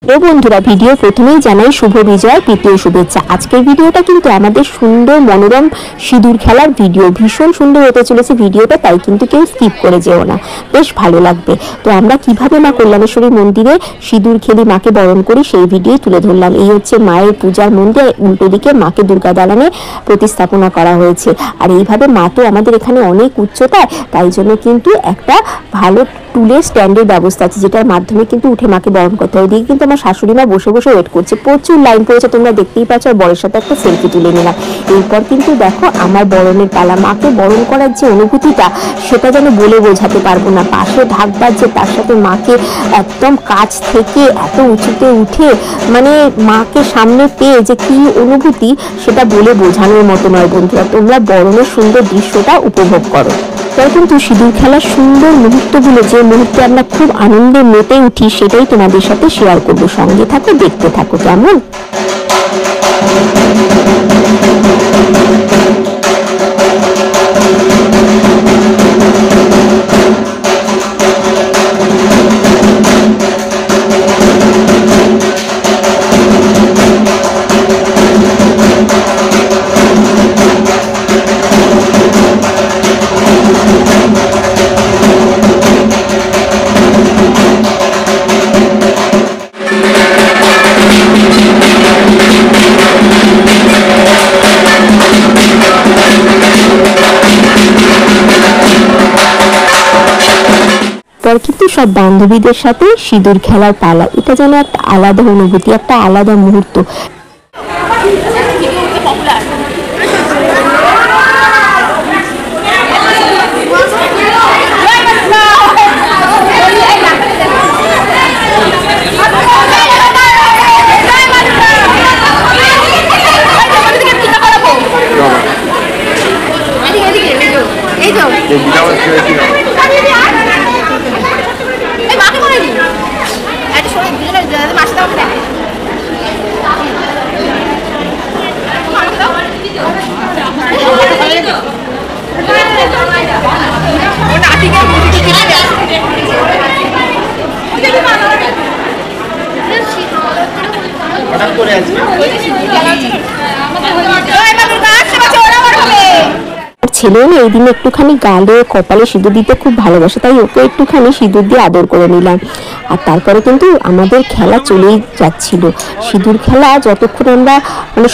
বন্ধুরা, ভিডিও প্রথমেই জানাই শুভ বিজয়, তৃতীয় শুভেচ্ছা। আজকের ভিডিওটা কিন্তু আমাদের সুন্দর মনোরম সিঁদুর খেলার ভিডিও, ভীষণ সুন্দর হতে চলেছে ভিডিওটা, তাই কিন্তু কেউ স্কিপ করে যেও না, বেশ ভালো লাগবে। তো আমরা কিভাবে মা কল্যাণেশ্বরী মন্দিরে সিঁদুর খেলি, মাকে বরণ করি, সেই ভিডিও তুলে ধরলাম। এই হচ্ছে মায়ের পূজার মন্দির, উল্টো দিকে মাকে দুর্গা দালানে প্রতিস্থাপনা করা হয়েছে। আর এইভাবে মা তো আমাদের এখানে অনেক উচ্চতায়, তাই জন্য কিন্তু একটা ভালো টুলের স্ট্যান্ডের ব্যবস্থা আছে, যেটার মাধ্যমে কিন্তু উঠে মাকে বরণ করতে হয়। ওইদিকে কিন্তু আমার শাশুড়ি মা বসে বসে ওয়েট করছে, প্রচুর লাইন পড়েছে, তোমরা দেখতেই পাচ্ছ। আর বরের সাথে একটা সেলফি তুলে নিলাম। এরপর কিন্তু দেখো আমার বরণের পালা। মাকে বরণ করার যে অনুভূতিটা, সেটা যেন বলে বোঝাতে পারবো না। পাশে ঢাক বাজছে, তার সাথে মাকে একদম কাছ থেকে এত উঁচুতে উঠে, মানে মাকে সামনে পেয়ে যে কি অনুভূতি, সেটা বলে বোঝানোর মতো নয়। বন্ধুরা, তোমরা বরণের সুন্দর দৃশ্যটা উপভোগ করো। তাই কিন্তু সিঁদুর খেলার সুন্দর মুহূর্তগুলো, যে মুহূর্তে আমরা খুব আনন্দে মেতে উঠি, সেটাই তোমাদের সাথে শেয়ার করবো। সঙ্গে থাকো, দেখতে থাকো। কেমন কিন্তু সব বান্ধবীদের সাথে সিঁদুর খেলার পালা, এটা যেন একটা আলাদা অনুভূতি, একটা আলাদা মুহূর্ত। ছেলে না এই দিন একটুখানি গালে কপালে সিঁদুর দিতে খুব ভালোবাসে, তাই ওকে একটুখানি সিঁদুর দিয়ে আদর করে নিলাম। আর তারপরে কিন্তু আমাদের খেলা চলেই যাচ্ছিল। সিঁদুর খেলা যতক্ষণ আমরা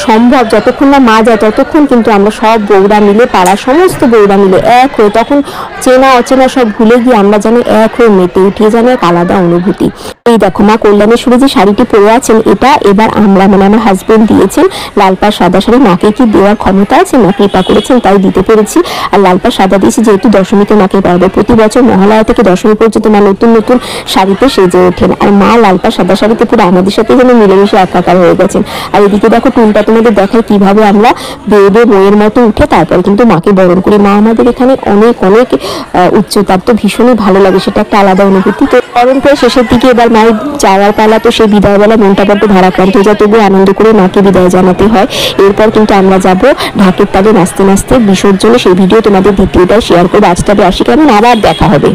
সম্ভব, যতক্ষণ না মা যায়, ততক্ষণ কিন্তু আমরা সব বউরা মিলে, পাড়ার সমস্ত বউরা মিলে এক হয়ে, তখন চেনা অচেনা সব ভুলে গিয়ে আমরা যেন এক হয়ে মেতে উঠিয়ে, যেন এক আলাদা অনুভূতি। এই দেখো মা কল্যাণেশ্বরী যে শাড়িটি পরে আছেন, এটা এবার আমরা আমার হাজবেন্ড দিয়েছেন। লাল পাড় সাদা শাড়ি, মাকে কি দেওয়ার ক্ষমতা আছে, মা কৃপা করেছেন তাই দিতে পেরেছি। আর লাল পাড় সাদা দিয়েছি যেহেতু দশমীতে মাকে পারবো। প্রতি বছর মহালয়া থেকে দশমী পর্যন্ত মা নতুন নতুন শাড়িতে সেজে ওঠেন, আর মা লাল পাড় সাদা শাড়িতে পুরো আমাদের সাথে যেন মিলেমিশে একাকার হয়ে গেছেন। আর এদিকে দেখো টুলটা তোমাদের দেখায় কিভাবে আমরা বেয়ে বইয়ের মতো উঠে তারপর কিন্তু মাকে বরণ করি। মা আমাদের এখানে অনেক অনেক উচ্চতার, তো ভীষণই ভালো লাগে, সেটা একটা আলাদা অনুভূতি। তো বরণ করে শেষের দিকে এবার মায়ের যাওয়ার পালা, তো সেই বিদায়বেলা মনটা বড্ড ভারাক্রান্ত হয়ে যায়, তবুও আনন্দ করে মাকে বিদায় জানাতে হয়। এরপর কিন্তু আমরা যাব ঢাকের তালে নাচতে নাচতে বিসর্জনে, সেই ভিডিও তোমাদের দ্বিতীয়টাই শেয়ার করবো। আজ তবে আসি, কেমন, আবার দেখা হবে।